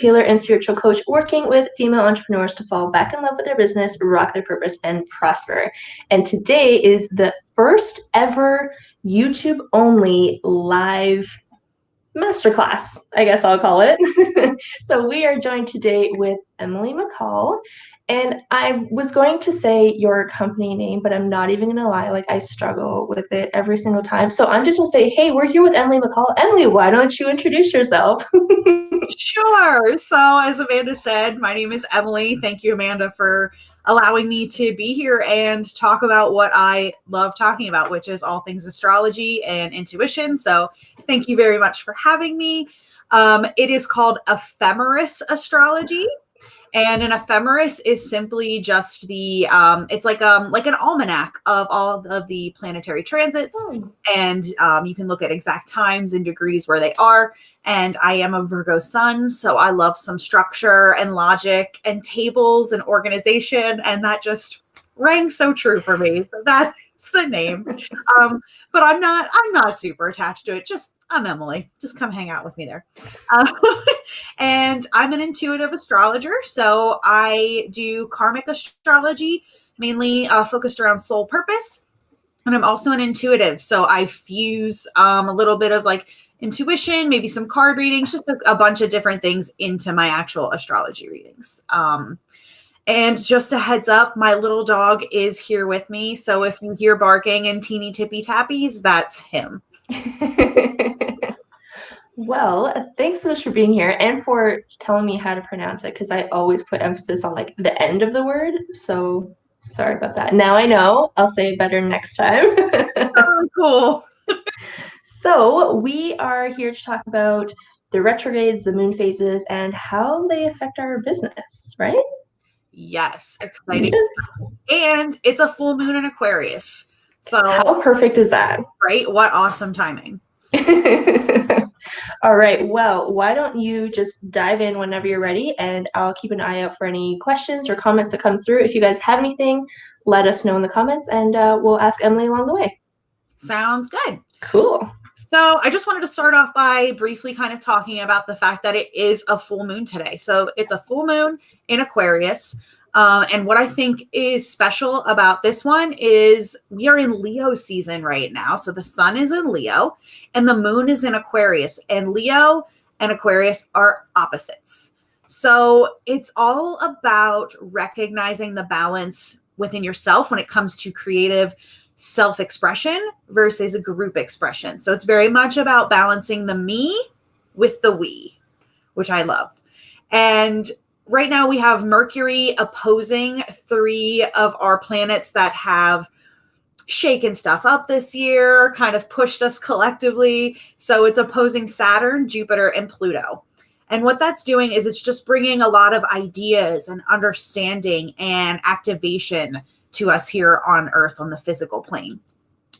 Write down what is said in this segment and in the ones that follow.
healer and spiritual coach working with female entrepreneurs to fall back in love with their business, rock their purpose, and prosper. And today is the first ever YouTube only live masterclass, I guess I'll call it. So we are joined today with Emily McCall. And I was going to say your company name, but I'm not even gonna lie, like I struggle with it every single time. So I'm just gonna say, hey, we're here with Emily McCall. Emily, why don't you introduce yourself? Sure. So as Amanda said, my name is Emily. Thank you, Amanda, for allowing me to be here and talk about what I love talking about, which is all things astrology and intuition. So thank you very much for having me. It is called ephemeris astrology. And an ephemeris is simply just the it's like an almanac of all of the planetary transits, and you can look at exact times and degrees where they are. And I am a Virgo sun, so I love some structure and logic and tables and organization, and that just rang so true for me. So that's the name. But I'm not super attached to it. Just I'm Emily. Just come hang out with me there. And I'm an intuitive astrologer. So I do karmic astrology, mainly focused around soul purpose. And I'm also an intuitive. So I fuse a little bit of like intuition, maybe some card readings, just a bunch of different things into my actual astrology readings. And just a heads up, my little dog is here with me. So if you hear barking and teeny tippy tappies, that's him. Well, thanks so much for being here and for telling me how to pronounce it, because I always put emphasis on like the end of the word. So sorry about that. Now I know. I'll say it better next time. Oh, cool. So we are here to talk about the retrogrades, the moon phases, and how they affect our business, right? Yes, exciting. Yes. And it's a full moon in Aquarius. So how perfect is that? Right? What awesome timing. All right. Well, why don't you just dive in whenever you're ready, and I'll keep an eye out for any questions or comments that come through. If you guys have anything, let us know in the comments, and we'll ask Emily along the way. Sounds good. Cool. So I just wanted to start off by briefly kind of talking about the fact that it is a full moon today. So it's a full moon in Aquarius. And what I think is special about this one is we are in Leo season right now. So the sun is in Leo and the moon is in Aquarius, and Leo and Aquarius are opposites. So it's all about recognizing the balance within yourself when it comes to creative self-expression versus a group expression. So it's very much about balancing the me with the we, which I love. And right now we have Mercury opposing 3 of our planets that have shaken stuff up this year, kind of pushed us collectively. So it's opposing Saturn, Jupiter, and Pluto. And what that's doing is it's just bringing a lot of ideas and understanding and activation to us here on Earth on the physical plane.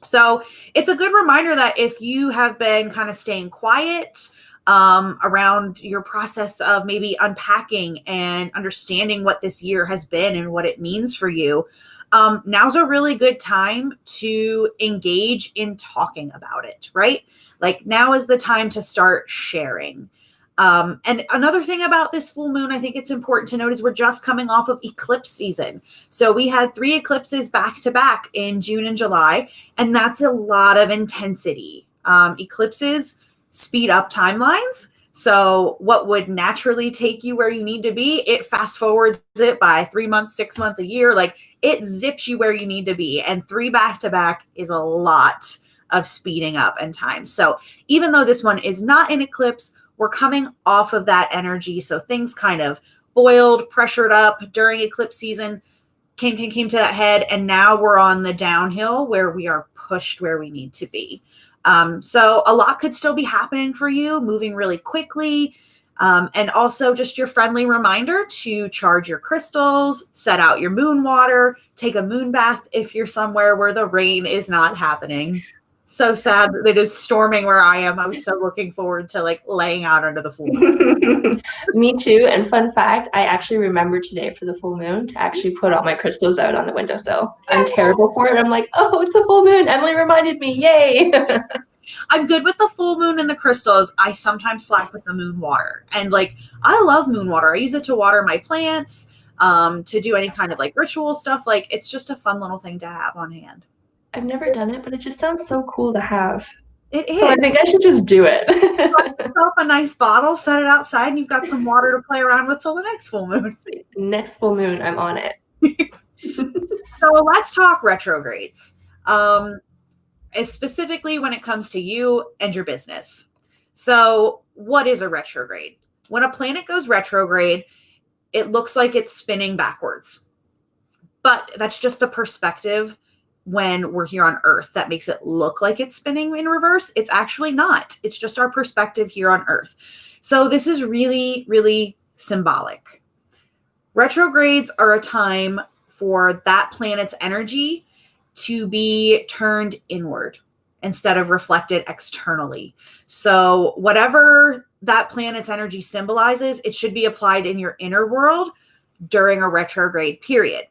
So it's a good reminder that if you have been kind of staying quiet around your process of maybe unpacking and understanding what this year has been and what it means for you, now's a really good time to engage in talking about it, right? Like now is the time to start sharing. And another thing about this full moon, I think it's important to note, is we're just coming off of eclipse season. So we had 3 eclipses back to back in June and July, and that's a lot of intensity. Eclipses speed up timelines. So what would naturally take you where you need to be, it fast forwards it by 3 months, 6 months, a year. Like it zips you where you need to be. And 3 back to back is a lot of speeding up in time. So even though this one is not an eclipse, we're coming off of that energy. So things kind of boiled, pressured up during eclipse season, came to that head. And now we're on the downhill where we are pushed where we need to be. So a lot could still be happening for you, moving really quickly. And also just your friendly reminder to charge your crystals, set out your moon water, take a moon bath if you're somewhere where the rain is not happening. So sad that it is storming where I am. I was so looking forward to like laying out under the full moon. Me too. And fun fact, I actually remember today for the full moon to actually put all my crystals out on the windowsill. I'm terrible for it. I'm like, oh, it's a full moon. Emily reminded me. Yay. I'm good with the full moon and the crystals. I sometimes slack with the moon water. And like, I love moon water. I use it to water my plants, to do any kind of like ritual stuff. Like, it's just a fun little thing to have on hand. I've never done it, but it just sounds so cool to have. It So I is. think I should just do it. Yourself a nice bottle, set it outside, and you've got some water to play around with till the next full moon. Next full moon, I'm on it. So let's talk retrogrades. Specifically when it comes to you and your business. So what is a retrograde? When a planet goes retrograde, it looks like it's spinning backwards. But that's just the perspective when we're here on Earth that makes it look like it's spinning in reverse. It's actually not. It's just our perspective here on Earth. So this is really, really symbolic. Retrogrades are a time for that planet's energy to be turned inward instead of reflected externally. So whatever that planet's energy symbolizes, it should be applied in your inner world during a retrograde period.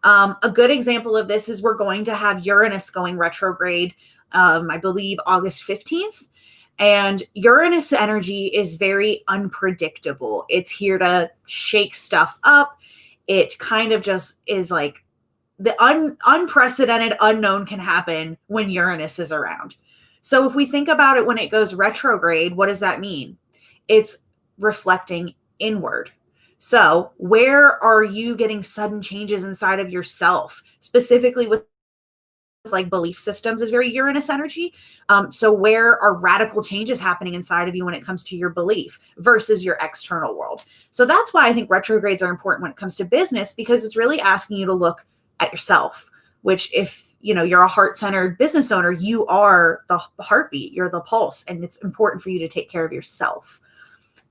A good example of this is we're going to have Uranus going retrograde, I believe August 15th. And Uranus energy is very unpredictable. It's here to shake stuff up. It kind of just is like the unprecedented unknown can happen when Uranus is around. So if we think about it, when it goes retrograde, what does that mean? It's reflecting inward. So where are you getting sudden changes inside of yourself, specifically with like belief systems is very Uranus energy. So where are radical changes happening inside of you when it comes to your belief versus your external world? So that's why I think retrogrades are important when it comes to business, because it's really asking you to look at yourself, which if you're a heart-centered business owner, you are the heartbeat, you're the pulse, and it's important for you to take care of yourself.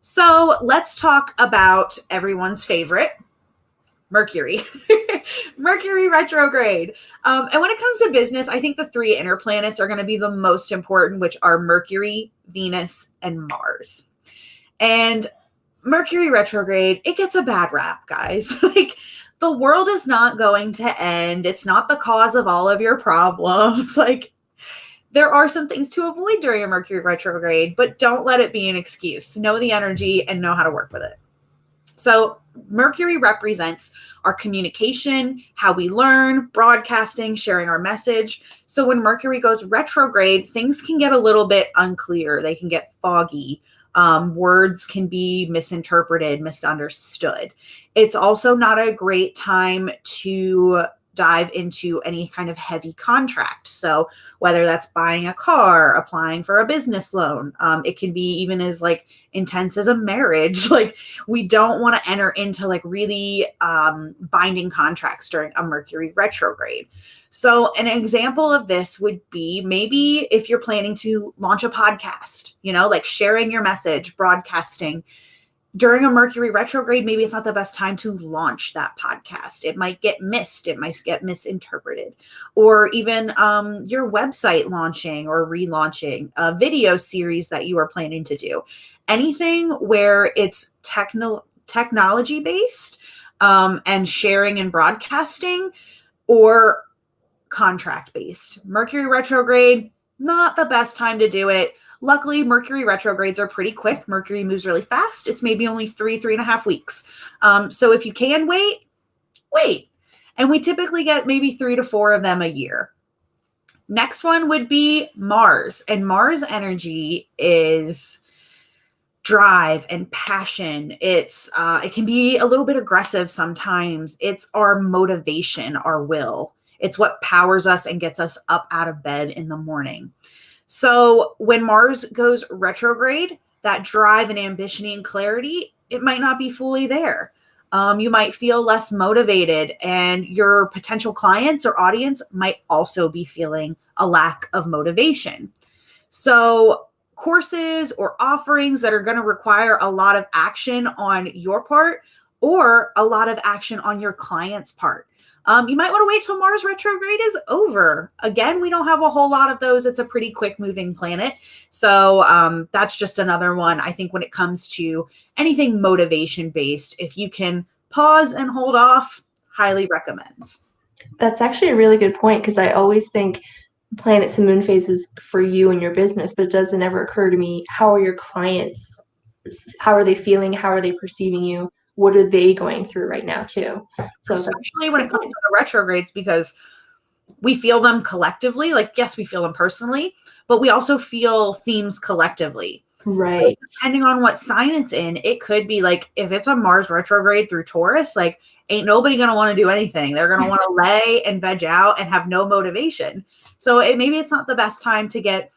So let's talk about everyone's favorite, Mercury. Mercury retrograde. And when it comes to business, I think the three inner planets are going to be the most important, which are Mercury, Venus, and Mars. And Mercury retrograde, it gets a bad rap, guys. Like, the world is not going to end. It's not the cause of all of your problems. Like, there are some things to avoid during a Mercury retrograde, but don't let it be an excuse. Know the energy and know how to work with it. So Mercury represents our communication, how we learn, broadcasting, sharing our message. So when Mercury goes retrograde, things can get a little bit unclear. They can get foggy. Words can be misinterpreted, misunderstood. It's also not a great time to dive into any kind of heavy contract. So whether that's buying a car, applying for a business loan, it can be even as like intense as a marriage. Like, we don't want to enter into like really binding contracts during a Mercury retrograde. So an example of this would be maybe if you're planning to launch a podcast, like sharing your message, broadcasting. During a Mercury retrograde, maybe it's not the best time to launch that podcast. It might get missed. It might get misinterpreted. Or even your website launching or relaunching a video series that you are planning to do. Anything where it's technology based and sharing and broadcasting, or contract based. Mercury retrograde, not the best time to do it. Luckily, Mercury retrogrades are pretty quick. Mercury moves really fast. It's maybe only 3.5 weeks. So if you can wait. And we typically get maybe 3 to 4 of them a year. Next one would be Mars. And Mars energy is drive and passion. It can be a little bit aggressive sometimes. It's our motivation, our will. It's what powers us and gets us up out of bed in the morning. So when Mars goes retrograde, that drive and ambition and clarity, it might not be fully there. You might feel less motivated, and your potential clients or audience might also be feeling a lack of motivation. So courses or offerings that are going to require a lot of action on your part or a lot of action on your client's part. You might want to wait till Mars retrograde is over. Again, we don't have a whole lot of those. It's a pretty quick moving planet. So that's just another one. I think when it comes to anything motivation based, if you can pause and hold off, highly recommend. That's actually a really good point, because I always think planets and moon phases for you and your business, but it doesn't ever occur to me, how are your clients? How are they feeling? How are they perceiving you? What are they going through right now too? So Especially when it comes to the retrogrades, because we feel them collectively. Like, yes, we feel them personally, but we also feel themes collectively. right. So depending on what sign it's in, it could be like, if it's a Mars retrograde through Taurus, like ain't nobody going to want to do anything. They're going to want to lay and veg out and have no motivation. So maybe it's not the best time to get,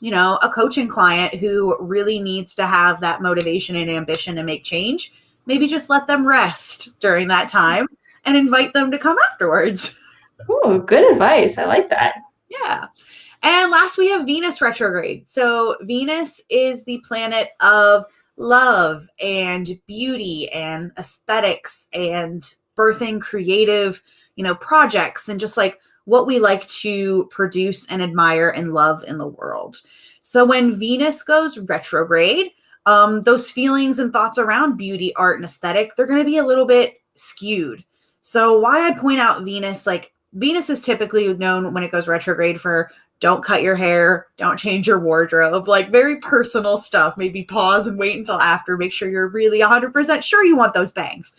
a coaching client who really needs to have that motivation and ambition to make change. Maybe just let them rest during that time and invite them to come afterwards. Oh, good advice. I like that. Yeah. And last, we have Venus retrograde. So Venus is the planet of love and beauty and aesthetics and birthing creative, projects and just like what we like to produce and admire and love in the world. So when Venus goes retrograde, those feelings and thoughts around beauty, art, and aesthetic, they're going to be a little bit skewed. So why I point out Venus, like Venus is typically known when it goes retrograde for don't cut your hair, don't change your wardrobe, like very personal stuff. Maybe pause and wait until after, make sure you're really 100% sure you want those bangs.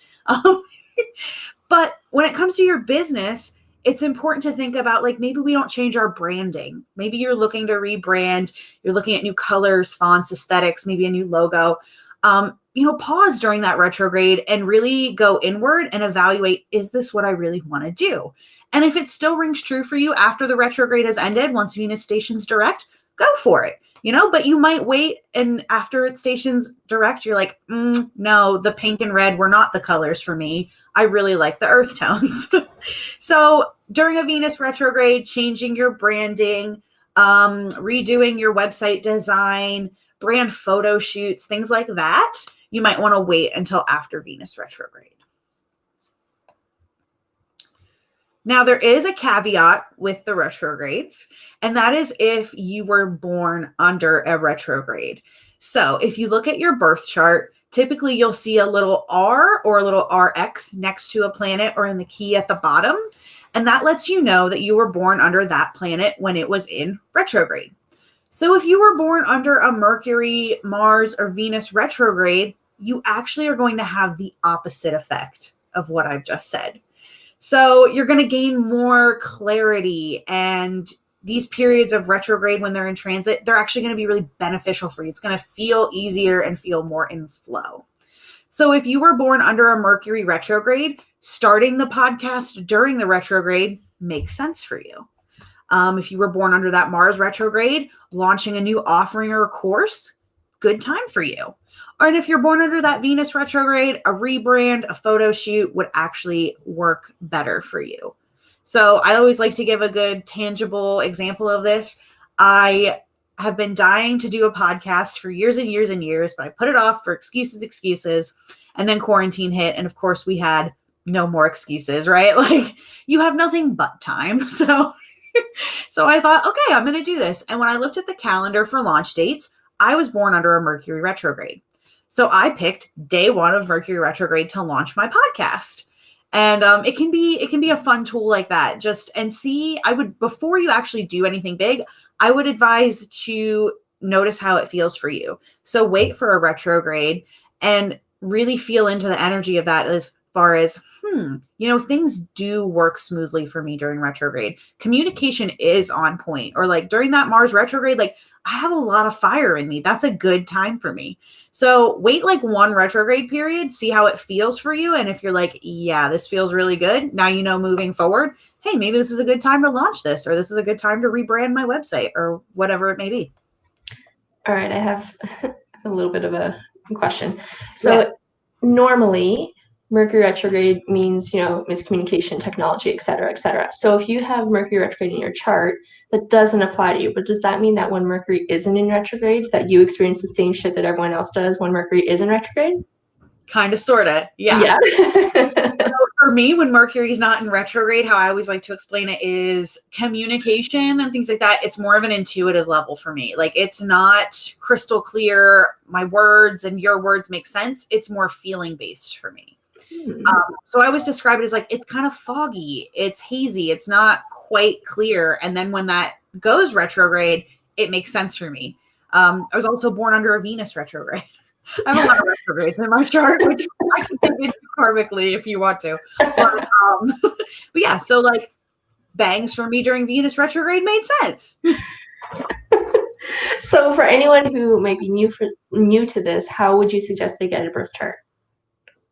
But when it comes to your business, it's important to think about like maybe we don't change our branding. Maybe you're looking to rebrand, you're looking at new colors, fonts, aesthetics, maybe a new logo. Pause during that retrograde and really go inward and evaluate, is this what I really want to do? And if it still rings true for you after the retrograde has ended, once Venus stations direct, go for it. But you might wait, and after it stations direct, you're like, no, the pink and red were not the colors for me. I really like the earth tones. So during a Venus retrograde, changing your branding, redoing your website design, brand photo shoots, things like that, you might want to wait until after Venus retrograde. Now, there is a caveat with the retrogrades, and that is if you were born under a retrograde. So if you look at your birth chart, typically you'll see a little R or a little RX next to a planet or in the key at the bottom. And that lets you know that you were born under that planet when it was in retrograde. So if you were born under a Mercury, Mars, or Venus retrograde, you actually are going to have the opposite effect of what I've just said. So you're going to gain more clarity, and these periods of retrograde when they're in transit, they're actually going to be really beneficial for you. It's going to feel easier and feel more in flow. So if you were born under a Mercury retrograde, starting the podcast during the retrograde makes sense for you. If you were born under that Mars retrograde, launching a new offering or a course, good time for you. And if you're born under that Venus retrograde, a rebrand, a photo shoot would actually work better for you. So I always like to give a good tangible example of this. I have been dying to do a podcast for years and years and years, but I put it off for excuses. And then quarantine hit. And of course we had no more excuses, right? Like you have nothing but time. So I thought, okay, I'm going to do this. And when I looked at the calendar for launch dates, I was born under a Mercury retrograde. So I picked day one of Mercury retrograde to launch my podcast. And it can be a fun tool like that. Before you actually do anything big, I would advise to notice how it feels for you. So wait for a retrograde and really feel into the energy of that as far as, things do work smoothly for me during retrograde. Communication is on point. Or like during that Mars retrograde, like I have a lot of fire in me. That's a good time for me. So wait like one retrograde period, see how it feels for you. And if you're like, yeah, this feels really good. Now, moving forward, hey, maybe this is a good time to launch this, or this is a good time to rebrand my website or whatever it may be. All right. I have a little bit of a question. So normally Mercury retrograde means, miscommunication, technology, et cetera, et cetera. So if you have Mercury retrograde in your chart, that doesn't apply to you. But does that mean that when Mercury isn't in retrograde, that you experience the same shit that everyone else does when Mercury is in retrograde? Kind of, sort of. Yeah. So for me, when Mercury is not in retrograde, how I always like to explain it is communication and things like that. It's more of an intuitive level for me. Like it's not crystal clear. My words and your words make sense. It's more feeling based for me. So I always describe it as like, it's kind of foggy. It's hazy. It's not quite clear. And then when that goes retrograde, it makes sense for me. I was also born under a Venus retrograde. I have a lot of retrogrades in my chart, which I can dig into karmically if you want to. But yeah, so like bangs for me during Venus retrograde made sense. So for anyone who might be new to this, how would you suggest they get a birth chart?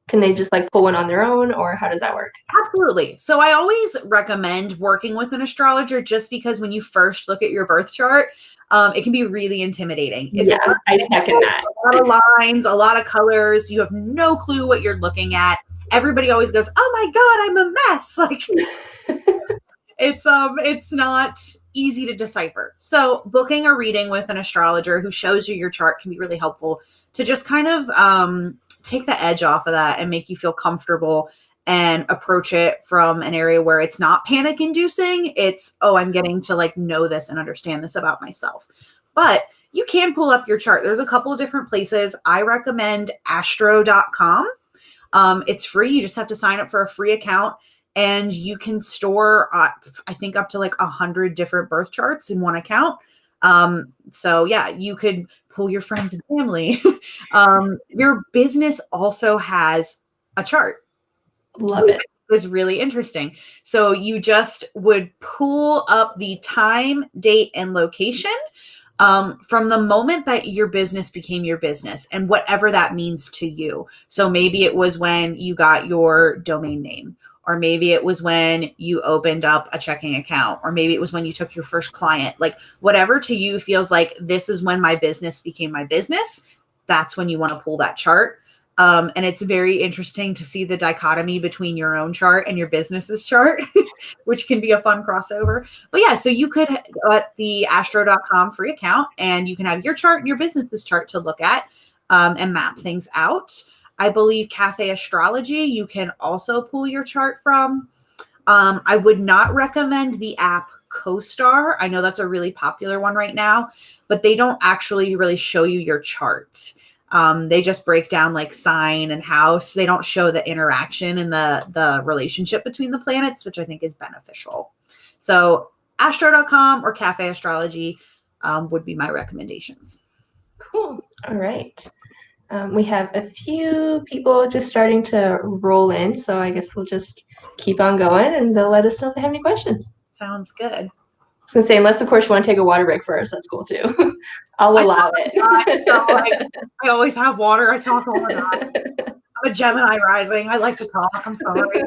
Can they just like pull one on their own, or how does that work? Absolutely. So I always recommend working with an astrologer, just because when you first look at your birth chart, it can be really intimidating. It's I second that. A lot of lines, a lot of colors. You have no clue what you're looking at. Everybody always goes, "Oh my God, I'm a mess." Like it's not easy to decipher. So booking a reading with an astrologer who shows you your chart can be really helpful to just kind of take the edge off of that and make you feel comfortable and approach it from an area where it's not panic inducing. It's, oh, I'm getting to like know this and understand this about myself. But you can pull up your chart. There's a couple of different places. I recommend astro.com. It's free. You just have to sign up for a free account, and you can store, I think, up to like 100 different birth charts in one account. So yeah, you could pull your friends and family. Your business also has a chart. Love it. It was really interesting. So you just would pull up the time, date, and location from the moment that your business became your business, and whatever that means to you. So maybe it was when you got your domain name, or maybe it was when you opened up a checking account, or maybe it was when you took your first client. Like whatever to you feels like this is when my business became my business, that's when you want to pull that chart. And it's very interesting to see the dichotomy between your own chart and your business's chart, which can be a fun crossover. But yeah, so you could at the astro.com free account, and you can have your chart and your business's chart to look at and map things out. I believe Cafe Astrology, you can also pull your chart from. I would not recommend the app CoStar. I know that's a really popular one right now, but they don't actually really show you your chart. They just break down like sign and house. They don't show the interaction and the relationship between the planets, which I think is beneficial. So astro.com or Cafe Astrology would be my recommendations. Cool. All right. We have a few people just starting to roll in, so I guess we'll just keep on going, and they'll let us know if they have any questions. Sounds good. I was gonna say, unless of course you want to take a water break first, that's cool too. I'll allow it. I always have water. I talk all the time. I'm a Gemini rising. I like to talk. I'm sorry.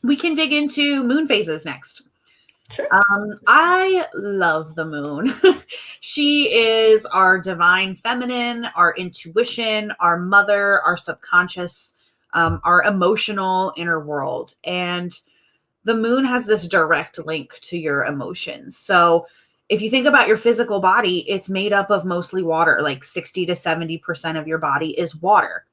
We can dig into moon phases next. Sure. I love the moon. She is our divine feminine, our intuition, our mother, our subconscious, our emotional inner world. And the moon has this direct link to your emotions. So if you think about your physical body, it's made up of mostly water, like 60 to 70% of your body is water.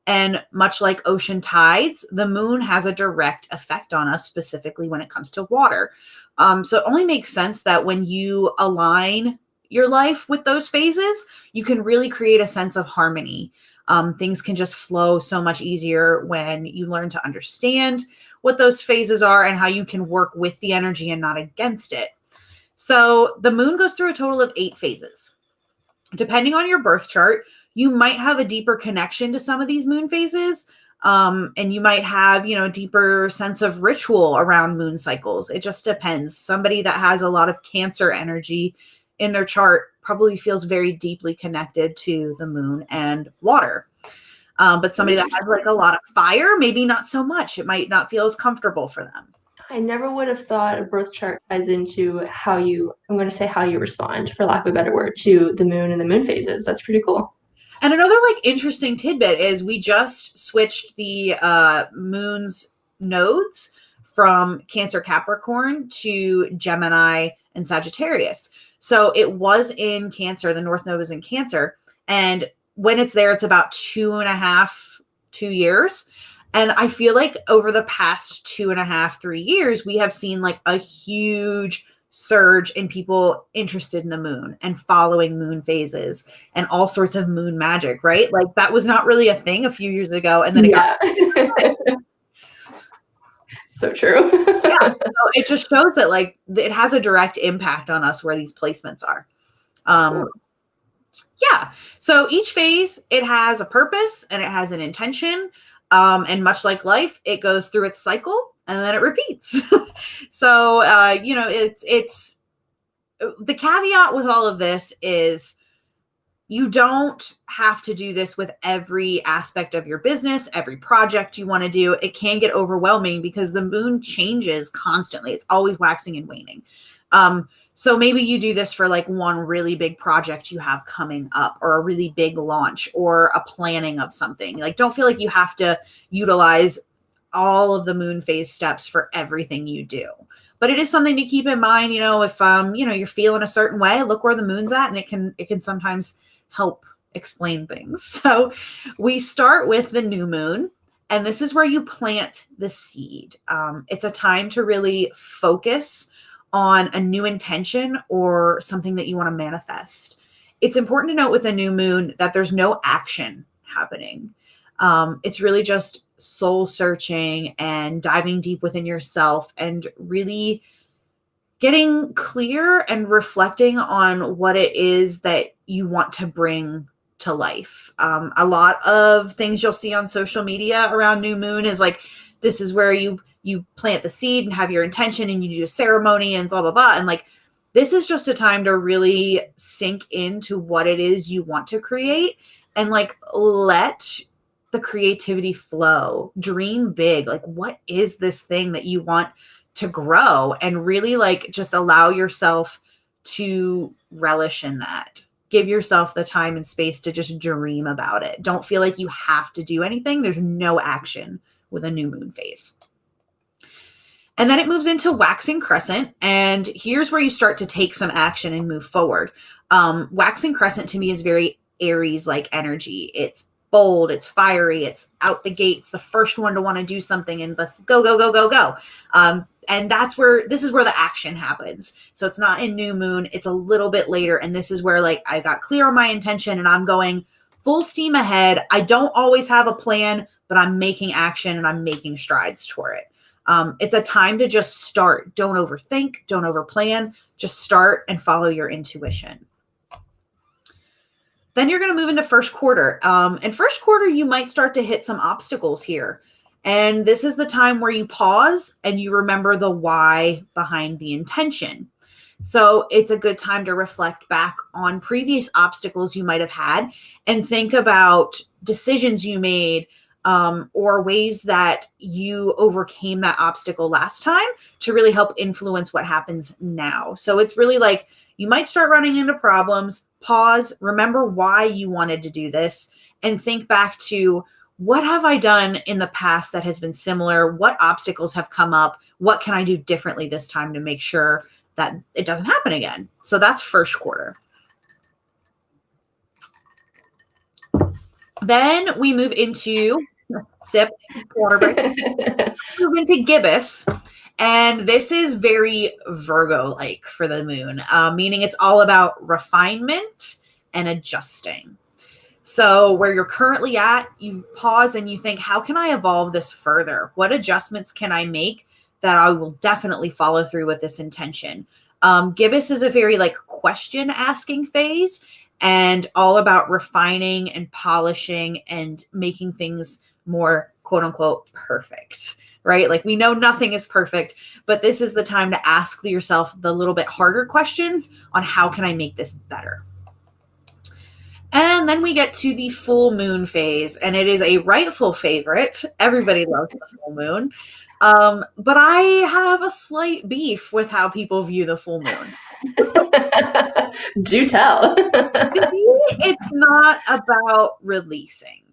And much like ocean tides, the moon has a direct effect on us, specifically when it comes to water. So it only makes sense that when you align your life with those phases, you can really create a sense of harmony. Things can just flow so much easier when you learn to understand what those phases are and how you can work with the energy and not against it. So the moon goes through a total of 8 phases. Depending on your birth chart, you might have a deeper connection to some of these moon phases. And you might have, a deeper sense of ritual around moon cycles. It just depends. Somebody that has a lot of Cancer energy in their chart probably feels very deeply connected to the moon and water. But somebody that has like a lot of fire, maybe not so much. It might not feel as comfortable for them. I never would have thought a birth chart ties into how you respond, for lack of a better word, to the moon and the moon phases. That's pretty cool. And another interesting tidbit is we just switched the moon's nodes from Cancer Capricorn to Gemini and Sagittarius. So it was in Cancer, the North Node was in Cancer. And when it's there, it's about 2 years. And I feel like over the past 2.5, 3 years, we have seen like a huge surge in people interested in the moon and following moon phases and all sorts of moon magic, right? Like that was not really a thing a few years ago. And then it got So true. Yeah. So it just shows that like it has a direct impact on us where these placements are. Cool. Yeah. So each phase, it has a purpose and it has an intention. And much like life, it goes through its cycle and then it repeats. So, it's the caveat with all of this is you don't have to do this with every aspect of your business, every project you want to do. It can get overwhelming because the moon changes constantly. It's always waxing and waning. So maybe you do this for like one really big project you have coming up, or a really big launch, or a planning of something. Like, don't feel like you have to utilize all of the moon phase steps for everything you do. But it is something to keep in mind, if you're feeling a certain way, look where the moon's at, and it can sometimes help explain things. So we start with the new moon, and this is where you plant the seed. It's a time to really focus on a new intention or something that you want to manifest. It's important to note with a new moon that there's no action happening. It's really just soul searching and diving deep within yourself and really getting clear and reflecting on what it is that you want to bring to life. A lot of things you'll see on social media around new moon is like, this is where you plant the seed and have your intention and you do a ceremony and blah, blah, blah. And like, this is just a time to really sink into what it is you want to create and like, let the creativity flow, dream big. Like, what is this thing that you want to grow, and really like just allow yourself to relish in that. Give yourself the time and space to just dream about it. Don't feel like you have to do anything. There's no action with a new moon phase. And then it moves into waxing crescent. And here's where you start to take some action and move forward. Waxing crescent to me is very Aries-like energy. It's bold, it's fiery, it's out the gates, the first one to want to do something, and let's go, go, go, go, go. And this is where the action happens. So it's not in new moon, it's a little bit later. And this is where like I got clear on my intention and I'm going full steam ahead. I don't always have a plan, but I'm making action and I'm making strides toward it. It's a time to just start. Don't overthink, don't overplan, just start and follow your intuition. Then you're going to move into first quarter. And first quarter, you might start to hit some obstacles here. And this is the time where you pause and you remember the why behind the intention. So it's a good time to reflect back on previous obstacles you might have had and think about decisions you made, or ways that you overcame that obstacle last time to really help influence what happens now. So it's really like you might start running into problems, pause, remember why you wanted to do this, and think back to, what have I done in the past that has been similar? What obstacles have come up? What can I do differently this time to make sure that it doesn't happen again? So that's first quarter. Then we move into water break. Move into gibbous. And this is very Virgo-like for the moon, meaning it's all about refinement and adjusting. So where you're currently at, you pause and you think, how can I evolve this further? What adjustments can I make that I will definitely follow through with this intention? Gibbous is a very like question asking phase and all about refining and polishing and making things more quote unquote perfect, right? Like we know nothing is perfect, but this is the time to ask yourself the little bit harder questions on how can I make this better? And then we get to the full moon phase, and it is a rightful favorite. Everybody loves the full moon. But I have a slight beef with how people view the full moon. Do tell. To me, it's not about releasing.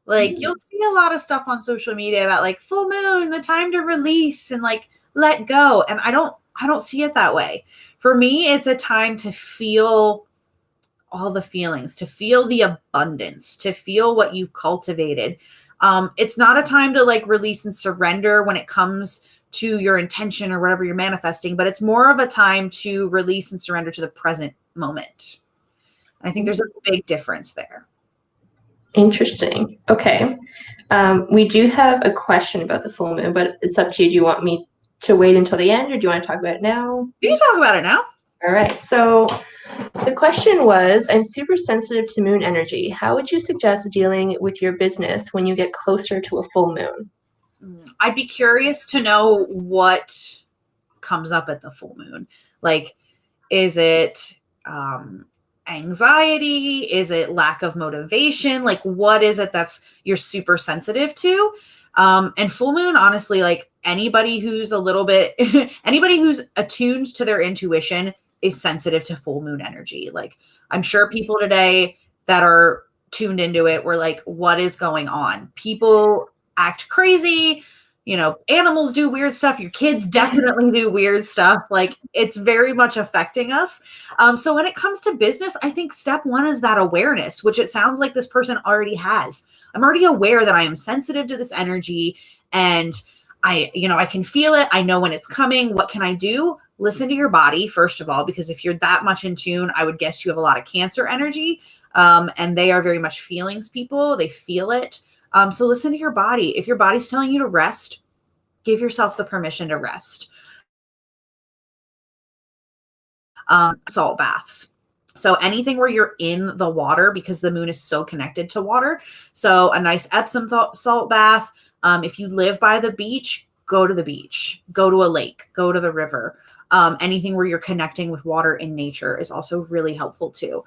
Like you'll see a lot of stuff on social media about like full moon, the time to release and like let go. And I don't see it that way. For me, it's a time to feel all the feelings, to feel the abundance, to feel what you've cultivated. It's not a time to like release and surrender when it comes to your intention or whatever you're manifesting, but it's more of a time to release and surrender to the present moment. I think there's a big difference there. Interesting. Okay. We do have a question about the full moon, but it's up to you. Do you want me to wait until the end, or do you want to talk about it now? You can talk about it now. All right. So the question was, I'm super sensitive to moon energy. How would you suggest dealing with your business when you get closer to a full moon? I'd be curious to know what comes up at the full moon. Like, is it anxiety? Is it lack of motivation? Like, what is it that's you're super sensitive to? And full moon, honestly, like anybody who's a little bit, anybody who's attuned to their intuition is sensitive to full moon energy. Like, I'm sure people today that are tuned into it were like, what is going on? People act crazy. You know, animals do weird stuff. Your kids definitely do weird stuff. Like, it's very much affecting us. So when it comes to business, I think step one is that awareness, which it sounds like this person already has. I'm already aware that I am sensitive to this energy, and I can feel it. I know when it's coming. What can I do? Listen to your body, first of all, because if you're that much in tune, I would guess you have a lot of Cancer energy, and they are very much feelings people. They feel it. So listen to your body. If your body's telling you to rest, give yourself the permission to rest. Salt baths. So anything where you're in the water, because the moon is so connected to water. So a nice Epsom salt bath. If you live by the beach, go to the beach, go to a lake, go to the river. Anything where you're connecting with water in nature is also really helpful too.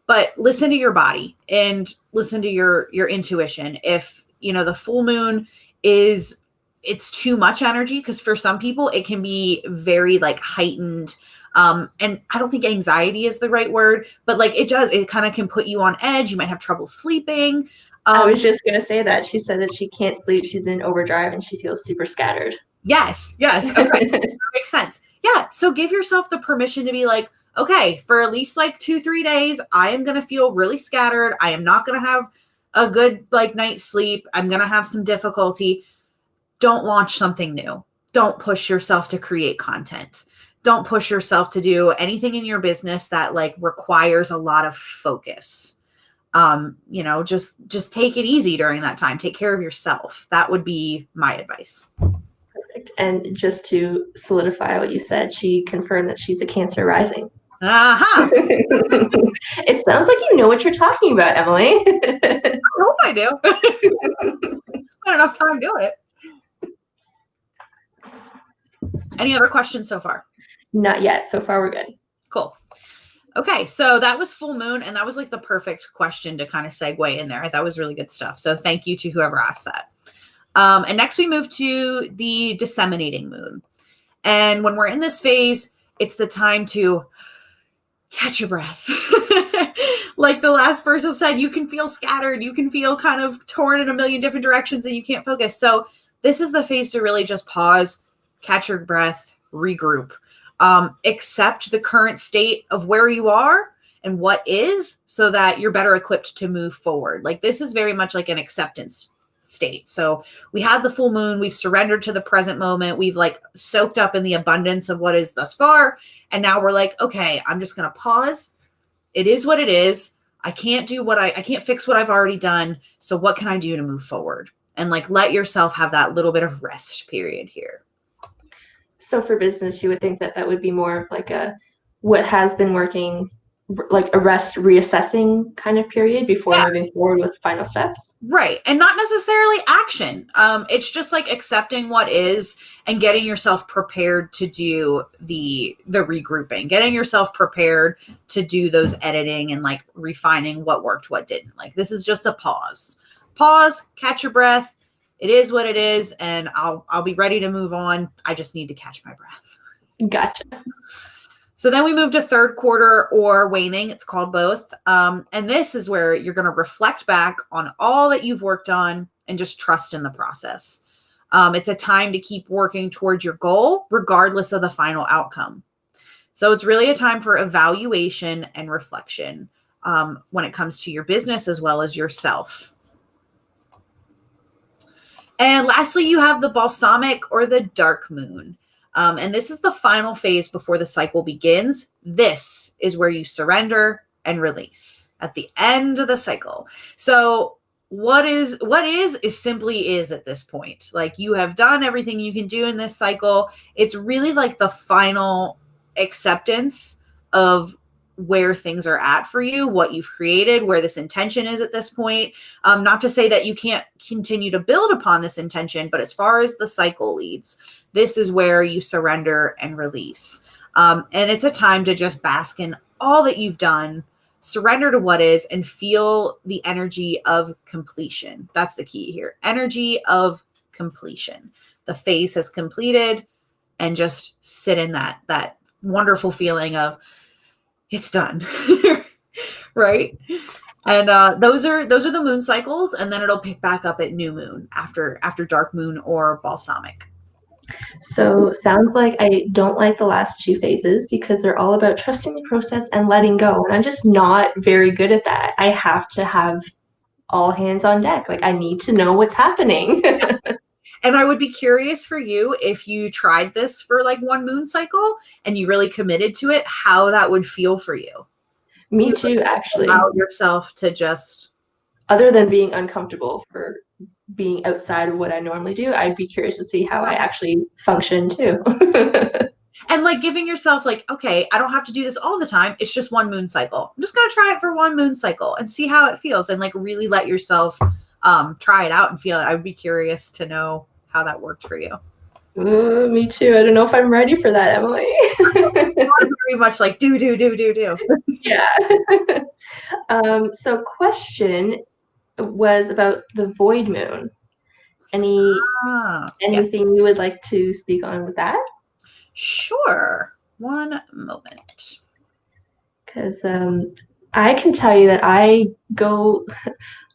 But listen to your body and listen to your intuition. If, the full moon it's too much energy, because for some people it can be very like heightened. And I don't think anxiety is the right word, but like it kind of can put you on edge. You might have trouble sleeping. I was just going to say that. She said that she can't sleep. She's in overdrive and she feels super scattered. Yes. Okay. That makes sense. Yeah. So give yourself the permission to be like, okay, for at least like 2-3 days, I am going to feel really scattered. I am not going to have a good like night's sleep. I'm going to have some difficulty. Don't launch something new. Don't push yourself to create content. Don't push yourself to do anything in your business that like requires a lot of focus. Just take it easy during that time. Take care of yourself. That would be my advice. Perfect. And just to solidify what you said, she confirmed that she's a Cancer rising. Uh-huh. It sounds like you know what you're talking about, Emily. I hope I do. Spent enough time doing it. Any other questions so far? Not yet. So far, we're good. Cool. Okay, so that was full moon, and that was like the perfect question to kind of segue in there. That was really good stuff. So thank you to whoever asked that. And next we move to the disseminating moon. And when we're in this phase, it's the time to catch your breath. Like the last person said, you can feel scattered. You can feel kind of torn in a million different directions and you can't focus. So this is the phase to really just pause, catch your breath, regroup. Accept the current state of where you are and what is, so that you're better equipped to move forward. Like this is very much like an acceptance state. So we had the full moon, we've surrendered to the present moment. We've like soaked up in the abundance of what is thus far. And now we're like, okay, I'm just going to pause. It is what it is. I can't fix what I've already done. So what can I do to move forward? And like, let yourself have that little bit of rest period here. So for business, you would think that would be more of like what has been working, like a rest reassessing kind of period before moving forward with final steps. Right. And not necessarily action. It's just like accepting what is and getting yourself prepared to do the regrouping, getting yourself prepared to do those editing and like refining what worked, what didn't. Like this is just a pause, catch your breath. It is what it is, and I'll be ready to move on. I just need to catch my breath. Gotcha. So then we move to third quarter or waning. It's called both. And this is where you're going to reflect back on all that you've worked on and just trust in the process. It's a time to keep working towards your goal, regardless of the final outcome. So it's really a time for evaluation and reflection when it comes to your business as well as yourself. And lastly, you have the balsamic or the dark moon. And this is the final phase before the cycle begins. This is where you surrender and release at the end of the cycle. So what is simply is at this point. Like, you have done everything you can do in this cycle. It's really like the final acceptance of where things are at for you, what you've created, where this intention is at this point. Not to say that you can't continue to build upon this intention, but as far as the cycle leads, this is where you surrender and release. And it's a time to just bask in all that you've done, surrender to what is, and feel the energy of completion. That's the key here. Energy of completion. The phase has completed, and just sit in that wonderful feeling of it's done. Right? And those are the moon cycles, and then it'll pick back up at new moon after dark moon or balsamic. So sounds like I don't like the last two phases because they're all about trusting the process and letting go. And I'm just not very good at that. I have to have all hands on deck. Like, I need to know what's happening. And I would be curious for you, if you tried this for like one moon cycle and you really committed to it, how that would feel for you. Me too, actually. Allow yourself to just, other than being uncomfortable for being outside of what I normally do, I'd be curious to see how I actually function too. and like giving yourself like, okay, I don't have to do this all the time. It's just one moon cycle. I'm just going to try it for one moon cycle and see how it feels, and like really let yourself try it out and feel it. I would be curious to know how that worked for you. Me too. I don't know if I'm ready for that, Emily. Very much like do. Yeah. So question was about the void moon. Anything you would like to speak on with that? Sure. One moment. Because I can tell you that I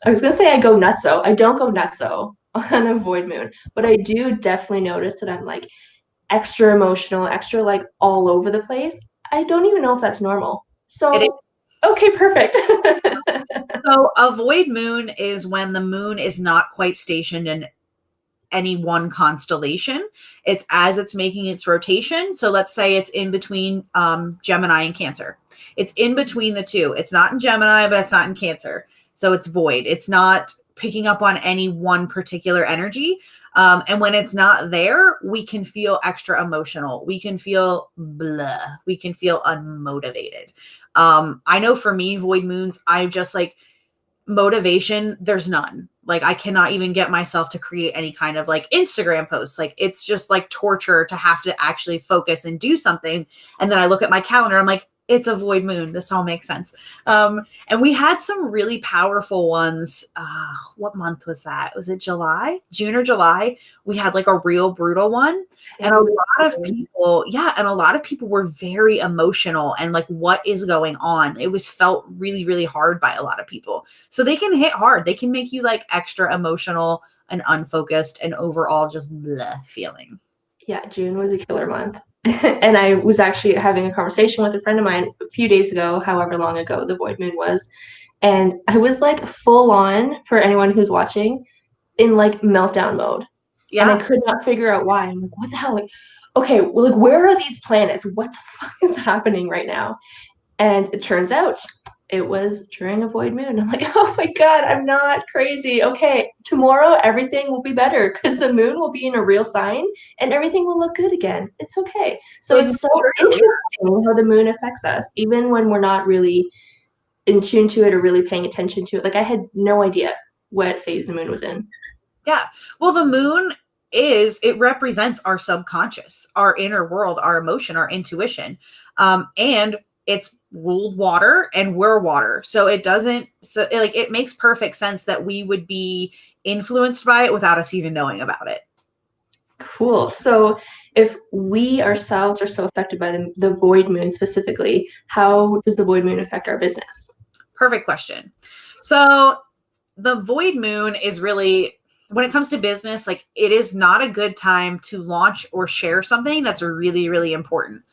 was going to say I go nutso. I don't go nutso on a void moon, but I do definitely notice that I'm like extra emotional, extra like all over the place. I don't even know if that's normal. So, okay, perfect. So a void moon is when the moon is not quite stationed in any one constellation. It's as it's making its rotation. So let's say it's in between Gemini and Cancer. It's in between the two. It's not in Gemini, but it's not in Cancer. So it's void. It's not picking up on any one particular energy. And when it's not there, we can feel extra emotional. We can feel blah. We can feel unmotivated. I know for me, void moons, I'm just like, motivation, there's none. Like, I cannot even get myself to create any kind of like Instagram posts. Like, it's just like torture to have to actually focus and do something. And then I look at my calendar, I'm like, it's a void moon. This all makes sense. And we had some really powerful ones. What month was that? Was it June or July? We had like a real brutal one. And a lot of people were very emotional and like, what is going on? It was felt really, really hard by a lot of people. So they can hit hard. They can make you like extra emotional and unfocused and overall just bleh feeling. Yeah, June was a killer month. And I was actually having a conversation with a friend of mine a few days ago, however long ago the void moon was. And I was like full on, for anyone who's watching, in like meltdown mode. Yeah. And I could not figure out why. I'm like, what the hell? Like, okay, well, like, where are these planets? What the fuck is happening right now? And it turns out it was during a void moon. I'm like, oh my God, I'm not crazy. Okay, tomorrow everything will be better because the moon will be in a real sign and everything will look good again. It's okay. So it's so interesting how the moon affects us, even when we're not really in tune to it or really paying attention to it. Like, I had no idea what phase the moon was in. Yeah. Well, the moon it represents our subconscious, our inner world, our emotion, our intuition. And it's ruled water and we're water. So it makes perfect sense that we would be influenced by it without us even knowing about it. Cool. So if we ourselves are so affected by the void moon specifically, how does the void moon affect our business? Perfect question. So the void moon is really, when it comes to business, like, it is not a good time to launch or share something that's really, really important.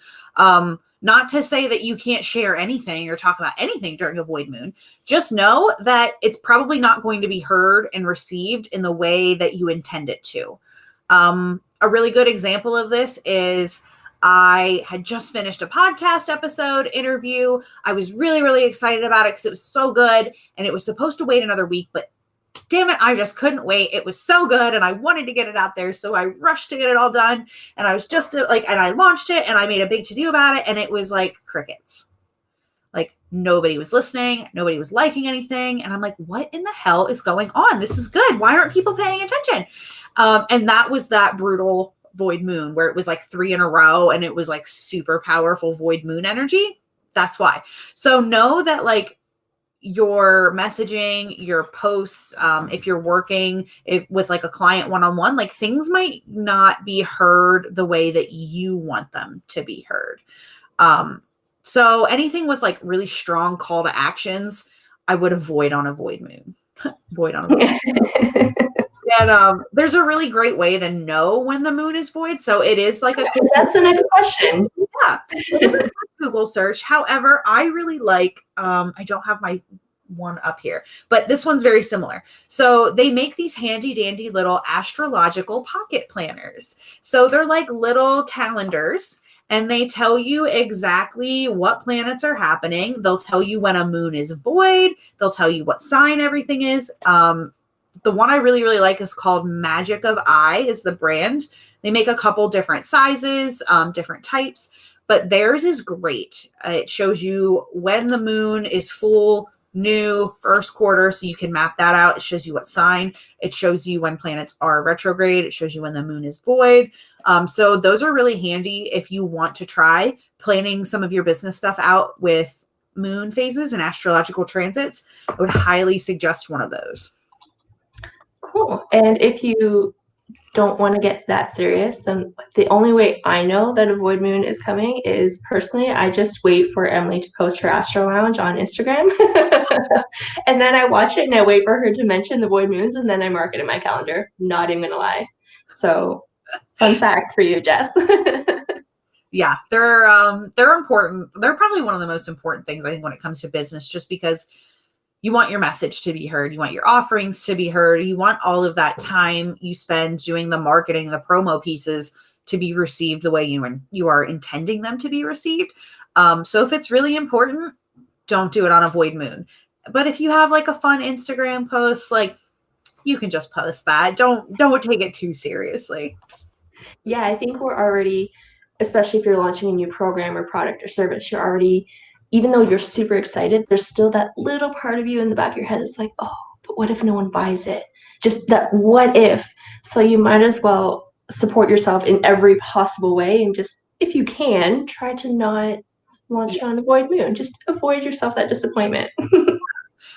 Not to say that you can't share anything or talk about anything during a void moon. Just know that it's probably not going to be heard and received in the way that you intend it to. A really good example of this is I had just finished a podcast episode interview. I was really, really excited about it because it was so good, and it was supposed to wait another week, but damn it, I just couldn't wait. It was so good and I wanted to get it out there. So I rushed to get it all done. And I was just like, and I launched it and I made a big to do about it. And it was like crickets. Like nobody was listening. Nobody was liking anything. And I'm like, what in the hell is going on? This is good. Why aren't people paying attention? And that was that brutal void moon where it was like 3 in a row and it was like super powerful void moon energy. That's why. So know that like your messaging, your posts, if you're working with like a client one-on-one, like things might not be heard the way that you want them to be heard. So anything with like really strong call to actions, I would avoid on a void moon. Void on a void moon. And there's a really great way to know when the moon is void. So it is like that's the next question. Yeah. Google search. However, I really like, I don't have my one up here, but this one's very similar. So they make these handy dandy little astrological pocket planners. So they're like little calendars and they tell you exactly what planets are happening. They'll tell you when a moon is void. They'll tell you what sign everything is. The one I really, really like is called Magic of Eye is the brand. They make a couple different sizes, different types, but theirs is great. It shows you when the moon is full, new, first quarter, so you can map that out. It shows you what sign. It shows you when planets are retrograde. It shows you when the moon is void. So those are really handy if you want to try planning some of your business stuff out with moon phases and astrological transits. I would highly suggest one of those. Cool. And if you don't want to get that serious, then the only way I know that a void moon is coming is personally, I just wait for Emily to post her Astro Lounge on Instagram. And then I watch it and I wait for her to mention the void moons and then I mark it in my calendar. Not even gonna lie. So fun fact for you, Jess. Yeah, they're important. They're probably one of the most important things I think when it comes to business, just because you want your message to be heard. You want your offerings to be heard. You want all of that time you spend doing the marketing, the promo pieces to be received the way you are intending them to be received. So if it's really important, don't do it on a void moon. But if you have like a fun Instagram post, like you can just post that. Don't take it too seriously. Yeah, I think we're already, especially if you're launching a new program or product or service, you're already, even though you're super excited, there's still that little part of you in the back of your head that's like, oh, but what if no one buys it? Just that what if? So you might as well support yourself in every possible way and just, if you can, try to not launch on a void moon. Just avoid yourself that disappointment.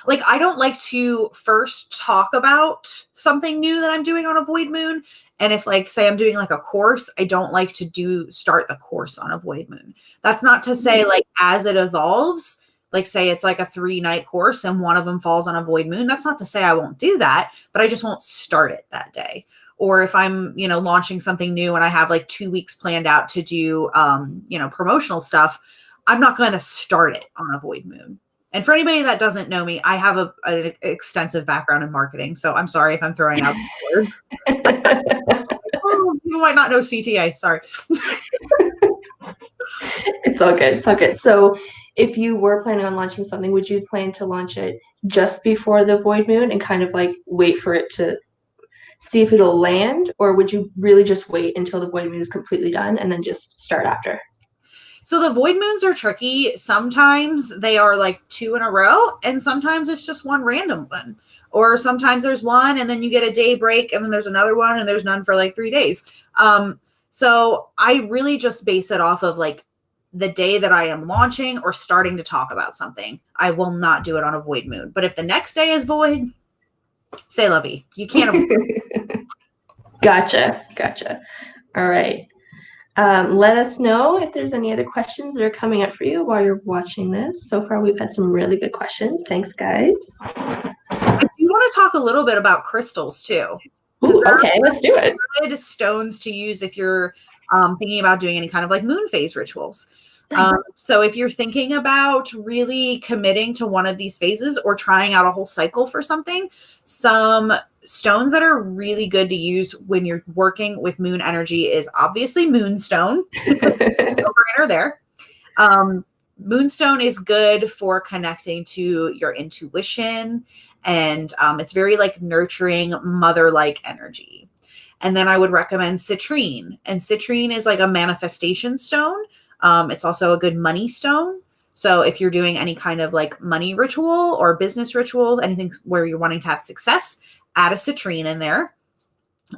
Like, I don't like to first talk about something new that I'm doing on a void moon. And if like, say I'm doing like a course, I don't like to start the course on a void moon. That's not to say like as it evolves, like say it's like a 3-night course and one of them falls on a void moon. That's not to say I won't do that, but I just won't start it that day. Or if I'm, launching something new and I have like 2 weeks planned out to do, promotional stuff, I'm not going to start it on a void moon. And for anybody that doesn't know me, I have an extensive background in marketing. So I'm sorry if I'm throwing out the word. Oh, you might not know CTA. Sorry. It's all good. It's all good. So if you were planning on launching something, would you plan to launch it just before the void moon and kind of like wait for it to see if it'll land? Or would you really just wait until the void moon is completely done and then just start after? So the void moons are tricky. Sometimes they are like 2 in a row, and sometimes it's just one random one. Or sometimes there's one and then you get a day break and then there's another one and there's none for like 3 days. So I really just base it off of like the day that I am launching or starting to talk about something. I will not do it on a void moon. But if the next day is void, say la vie. You can't avoid it. Gotcha. All right. Let us know if there's any other questions that are coming up for you while you're watching this. So far, we've had some really good questions. Thanks, guys. I do want to talk a little bit about crystals too. Ooh, okay, let's do it. Good stones to use if you're thinking about doing any kind of like moon phase rituals. So if you're thinking about really committing to one of these phases or trying out a whole cycle for something, some stones that are really good to use when you're working with moon energy is obviously moonstone. No-brainer there. Moonstone is good for connecting to your intuition and it's very like nurturing, mother-like energy. And then I would recommend citrine, and citrine is like a manifestation stone. It's also a good money stone. So if you're doing any kind of like money ritual or business ritual, anything where you're wanting to have success, add a citrine in there.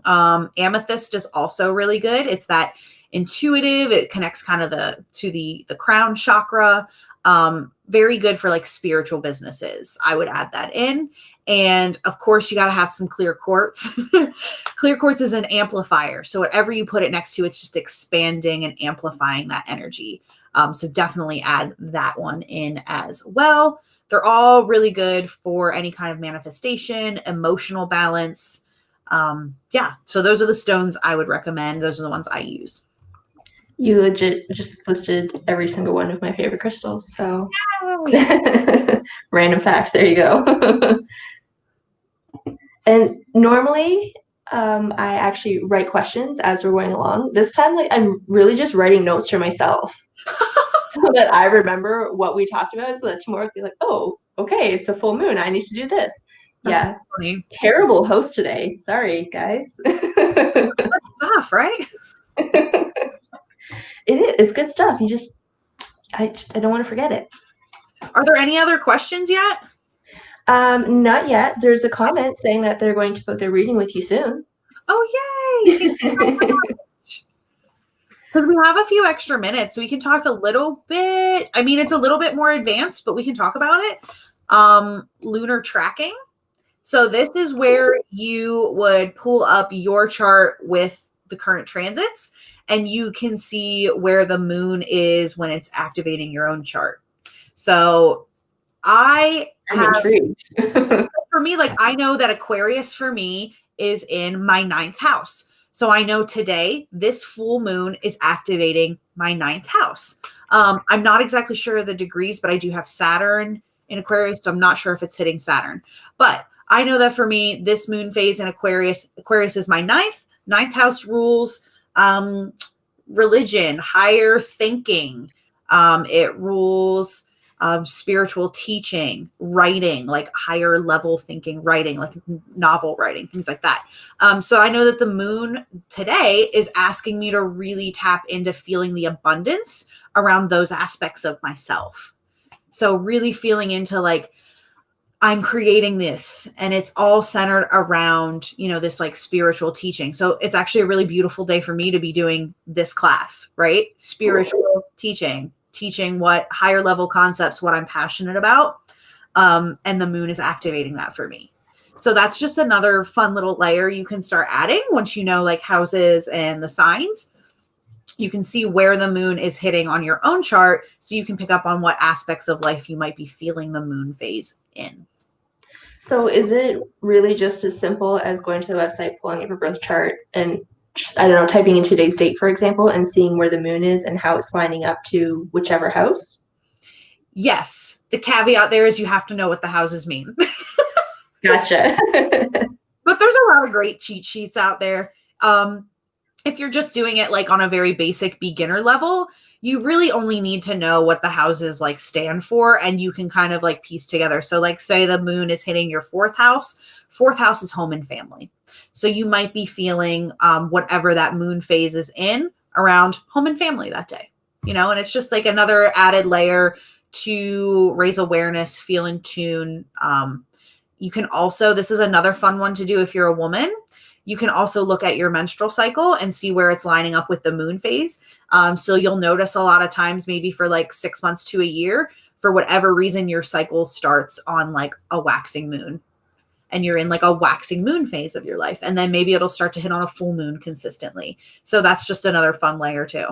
Amethyst is also really good. It's that intuitive. It connects kind of to the crown chakra. Very good for like spiritual businesses. I would add that in. And of course, you got to have some clear quartz. Clear quartz is an amplifier. So whatever you put it next to, it's just expanding and amplifying that energy. So definitely add that one in as well. They're all really good for any kind of manifestation, emotional balance. Yeah, so those are the stones I would recommend. Those are the ones I use. You legit just listed every single one of my favorite crystals. So random fact, there you go. And normally I actually write questions as we're going along. This time, like, I'm really just writing notes for myself so that I remember what we talked about, so that tomorrow I'll be like, oh, okay, it's a full moon. I need to do this. That's yeah. funny. Terrible host today. Sorry, guys. Good stuff, right? It's good stuff. I don't want to forget it. Are there any other questions yet? Not yet. There's a comment saying that they're going to book their reading with you soon. Oh, yay! Thank you so much. Because we have a few extra minutes, we can talk a little bit. I mean, it's a little bit more advanced, but we can talk about it. Lunar tracking. So this is where you would pull up your chart with the current transits, and you can see where the moon is when it's activating your own chart. So I'm intrigued. For me, like, I know that Aquarius for me is in my 9th house. So I know today this full moon is activating my 9th house. I'm not exactly sure of the degrees, but I do have Saturn in Aquarius, so I'm not sure if it's hitting Saturn. But I know that for me, this moon phase in Aquarius is my 9th house rules religion, higher thinking. It rules spiritual teaching, writing, like higher level thinking, writing, like novel writing, things like that. So I know that the moon today is asking me to really tap into feeling the abundance around those aspects of myself. So really feeling into like, I'm creating this, and it's all centered around, this like spiritual teaching. So it's actually a really beautiful day for me to be doing this class, right? Spiritual teaching what higher level concepts, what I'm passionate about. And the moon is activating that for me. So that's just another fun little layer you can start adding once you know like houses and the signs. You can see where the moon is hitting on your own chart, so you can pick up on what aspects of life you might be feeling the moon phase in. So is it really just as simple as going to the website, pulling up your birth chart, and just, I don't know, typing in today's date, for example, and seeing where the moon is and how it's lining up to whichever house? Yes. The caveat there is you have to know what the houses mean. Gotcha. But there's a lot of great cheat sheets out there. If you're just doing it like on a very basic beginner level, you really only need to know what the houses like stand for, and you can kind of like piece together. So like say the moon is hitting your 4th house. 4th house is home and family. So you might be feeling whatever that moon phase is in around home and family that day, and it's just like another added layer to raise awareness, feel in tune. You can also, this is another fun one to do if you're a woman. You can also look at your menstrual cycle and see where it's lining up with the moon phase. So you'll notice a lot of times, maybe for like 6 months to a year, for whatever reason, your cycle starts on like a waxing moon, and you're in like a waxing moon phase of your life. And then maybe it'll start to hit on a full moon consistently. So that's just another fun layer too.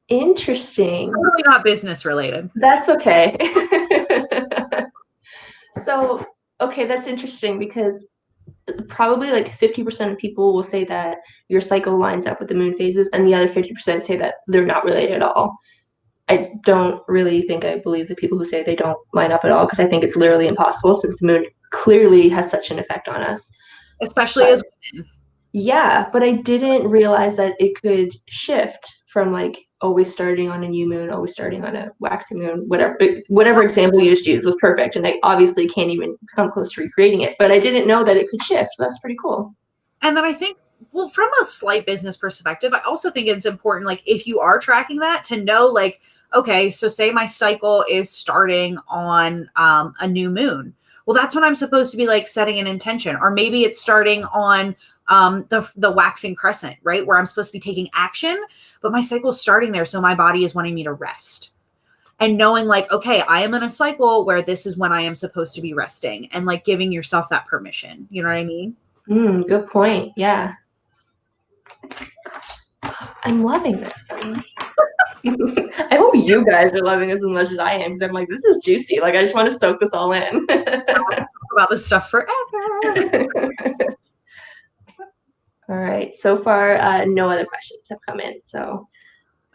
Interesting. Totally not business related. That's okay. So, okay, that's interesting, because probably like 50% of people will say that your cycle lines up with the moon phases, and the other 50% say that they're not related at all. I don't really think I believe the people who say they don't line up at all, because I think it's literally impossible, since the moon clearly has such an effect on us. Especially as women. Yeah, but I didn't realize that it could shift from like always starting on a new moon, always starting on a waxing moon, whatever example you just used was perfect. And I obviously can't even come close to recreating it, but I didn't know that it could shift. So that's pretty cool. And then I think, well, from a slight business perspective, I also think it's important, like if you are tracking that, to know like, okay, so say my cycle is starting on a new moon. Well, that's when I'm supposed to be like setting an intention, or maybe it's starting on the waxing crescent, right? Where I'm supposed to be taking action, but my cycle's starting there. So my body is wanting me to rest. And knowing like, okay, I am in a cycle where this is when I am supposed to be resting, and like giving yourself that permission. You know what I mean? Good point. Yeah. I'm loving this. I hope you guys are loving this as much as I am, because I'm like, this is juicy. Like, I just want to soak this all in. Talk about this stuff forever. All right. So far, no other questions have come in. So,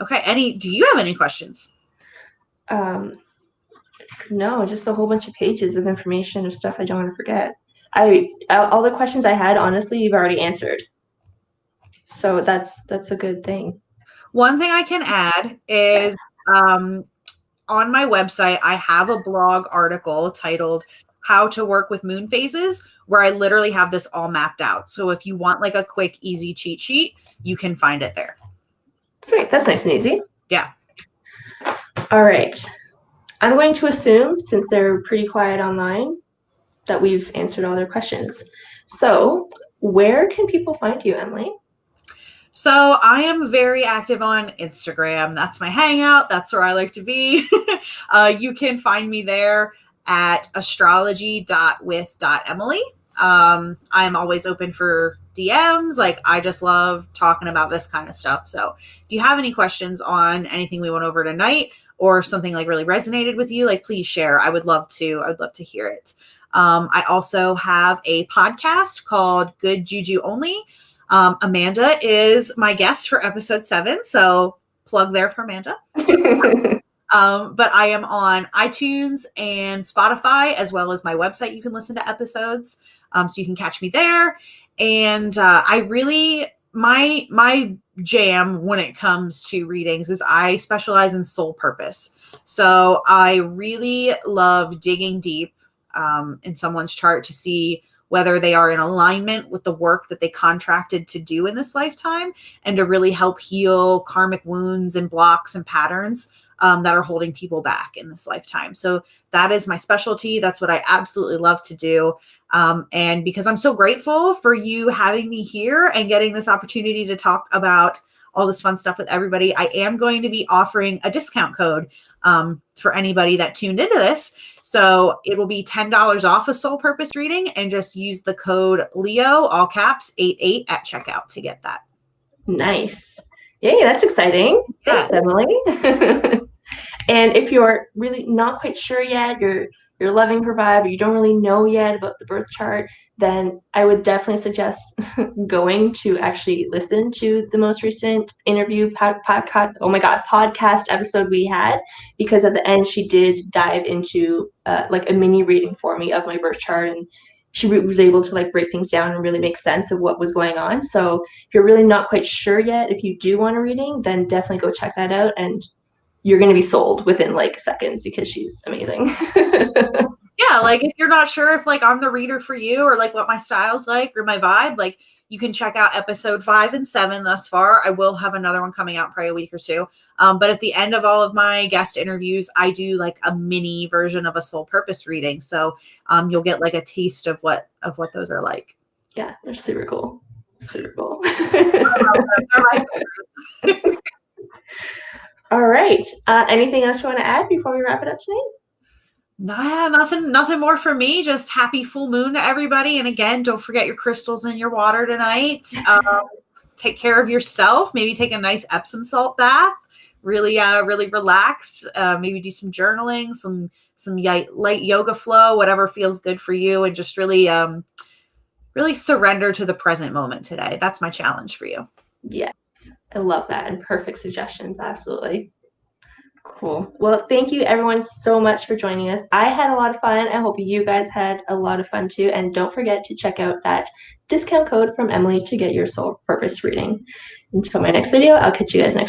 okay. Do you have any questions? No, just a whole bunch of pages of information of stuff I don't want to forget. All the questions I had, honestly, you've already answered. So that's a good thing. One thing I can add is on my website, I have a blog article titled How to Work with Moon Phases, where I literally have this all mapped out. So if you want like a quick, easy cheat sheet, you can find it there. Sweet. That's nice and easy. Yeah. All right. I'm going to assume, since they're pretty quiet online, that we've answered all their questions. So where can people find you, Emily? So I am very active on Instagram. That's my hangout. That's where I like to be. You can find me there at astrology.with.emily. I'm always open for DMs. Like, I just love talking about this kind of stuff. So if you have any questions on anything we went over tonight, or something like really resonated with you, like, please share. I would love to hear it. I also have a podcast called Good Juju Only. Amanda is my guest for episode 7. So plug there for Amanda. But I am on iTunes and Spotify, as well as my website. You can listen to episodes. So you can catch me there. And my jam when it comes to readings is I specialize in soul purpose. So I really love digging deep in someone's chart to see whether they are in alignment with the work that they contracted to do in this lifetime, and to really help heal karmic wounds and blocks and patterns that are holding people back in this lifetime. So that is my specialty. That's what I absolutely love to do. And because I'm so grateful for you having me here and getting this opportunity to talk about all this fun stuff with everybody, I am going to be offering a discount code for anybody that tuned into this. So it will be $10 off a soul purpose reading, and just use the code Leo, all caps, 88 at checkout to get that. Nice. Yay, that's exciting. Yes. Thanks, Emily. And if you're really not quite sure yet, you're loving her vibe, or you don't really know yet about the birth chart, then I would definitely suggest going to actually listen to the most recent interview podcast episode we had, because at the end she did dive into like a mini reading for me of my birth chart, and she was able to like break things down and really make sense of what was going on. So if you're really not quite sure yet, if you do want a reading, then definitely go check that out, and you're going to be sold within like seconds, because she's amazing. Yeah, like if you're not sure if like I'm the reader for you, or like what my style's like, or my vibe, like you can check out episode 5 and 7 thus far. I will have another one coming out probably a week or two. But at the end of all of my guest interviews, I do like a mini version of a soul purpose reading. So you'll get like a taste of what those are like. Yeah, they're super cool. Super cool. All right. Anything else you want to add before we wrap it up tonight? Nah, nothing more for me. Just happy full moon to everybody. And again, don't forget your crystals in your water tonight. Take care of yourself. Maybe take a nice Epsom salt bath. Really relax. Maybe do some journaling, some light yoga flow, whatever feels good for you, and just really surrender to the present moment today. That's my challenge for you. Yes, I love that, and perfect suggestions. Absolutely. Cool. Well, thank you everyone so much for joining us. I had a lot of fun. I hope you guys had a lot of fun too. And don't forget to check out that discount code from Emily to get your soul purpose reading. Until my next video, I'll catch you guys next time.